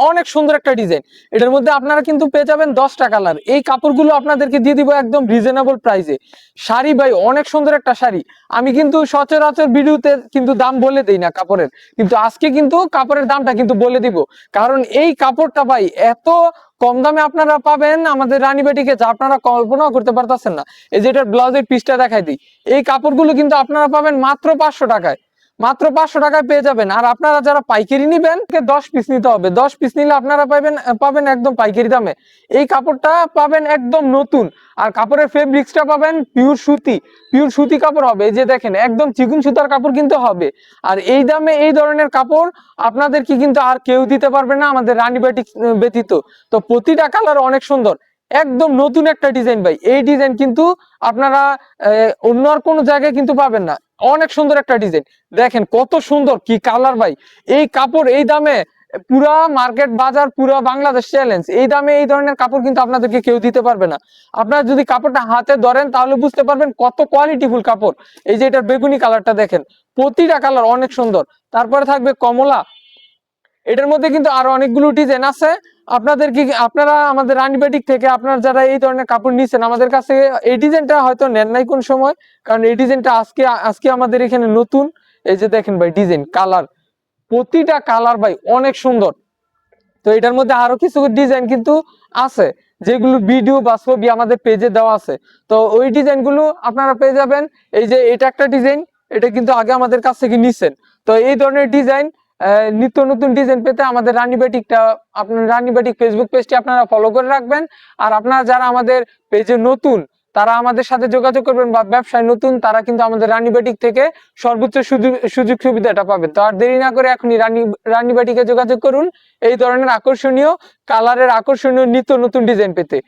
অনেক সুন্দর একটা ডিজাইন। এটার মধ্যে আপনারা কিন্তু পেয়ে যাবেন 10টা কালার। এই কাপড়গুলো আপনাদেরকে দিয়ে দিব একদম রিজনেবল প্রাইসে। শাড়ি ভাই অনেক সুন্দর একটা শাড়ি। আমি কিন্তু সচরাচর ভিডিওতে কিন্তু দাম বলে দেই না কাপড়ের, কিন্তু আজকে কিন্তু কাপড়ের দামটা কিন্তু বলে দিব। কারণ এই কাপড়টা ভাই এত কম দামে আপনারা পাবেন আমাদের রানীবাটিকে, যা আপনারা কল্পনাও করতে পারতেছেন না। এই যে এটার ব্লাউজের পিসটা দেখাই দিই, এই কাপড়গুলো কিন্তু আপনারা পাবেন মাত্র 500 টাকায়। মাত্র 500 টাকায় পেয়ে যাবেন। আর আপনারা যারা পাইকারি নিবেন 10 পিস নিতে হবে। 10 পিস নিলে আপনারা পাবেন একদম পাইকারি দামে। এই কাপড়টা পাবেন একদম নতুন। আর কাপড়ের ফেব্রিক্সটা পাবেন পিওর সুতি, পিওর সুতি কাপড় হবে। এই যে দেখেন একদম চিকন সুতার কাপড় কিন্তু হবে। আর এই দামে এই ধরনের কাপড় আপনাদেরকে কিন্তু আর কেউ দিতে পারবে না আমাদের রানীবাটিক ব্যতীত। তো প্রতিটা কালার অনেক সুন্দর, একদম নতুন একটা ডিজাইন ভাই। এই ডিজাইন কিন্তু আপনারা অন্য আর কোনো জায়গায় কিন্তু পাবেন না। অনেক সুন্দর একটা ডিজাইন, দেখেন কত সুন্দর কি কালার ভাই। এই কাপড় এই দামে পুরা মার্কেট বাজার পুরা বাংলাদেশ চ্যালেঞ্জ। এই দামে এই ধরনের কাপড় কিন্তু আপনাদেরকে কেউ দিতে পারবে না। আপনারা যদি কাপড়টা হাতে ধরেন তাহলে বুঝতে পারবেন কত কোয়ালিটিফুল কাপড়। এই যে এটার বেগুনি কালারটা দেখেন, প্রতিটা কালার অনেক সুন্দর। তারপরে থাকবে কমলা। এটার মধ্যে কিন্তু আরো অনেকগুলো ডিজাইন আছে। আপনারা আমাদের রানীবাটিক থেকে আপনারা যারা এই ধরনের কাপড় নিচ্ছেন আমাদের কাছে, এই ডিজাইনটা হয়তো নেন নাই কোন সময়, কারণ এই ডিজাইনটা আজকে আমাদের এখানে নতুন। এই যে দেখেন ভাই ডিজাইন কালার, প্রতিটা কালার ভাই অনেক সুন্দর। তো এটার মধ্যে আরো কিছু ডিজাইন কিন্তু আছে যেগুলো ভিডিও বা ছবি আমাদের পেজে দেওয়া আছে। তো ওই ডিজাইন গুলো আপনারা পেয়ে যাবেন। এই যে এটা একটা ডিজাইন, এটা কিন্তু আগে আমাদের কাছ থেকে নিছেন। তো এই ধরনের ডিজাইন নিত্য নতুন ডিজাইন পেতে আমাদের আপনার রানীবাটিক ফেসবুক পেজটি আপনারা ফলো করে রাখবেন। আর আপনারা যারা আমাদের পেজে নতুন তারা আমাদের সাথে যোগাযোগ করবেন, বা ব্যবসায় নতুন তারা কিন্তু আমাদের রানীবাটিক থেকে সর্বোচ্চ সুযোগ সুবিধাটা পাবেন। তো আর দেরি না করে এখনই রানীবাটিকে যোগাযোগ করুন এই ধরনের আকর্ষণীয় কালারের আকর্ষণীয় নিত্য নতুন ডিজাইন পেতে।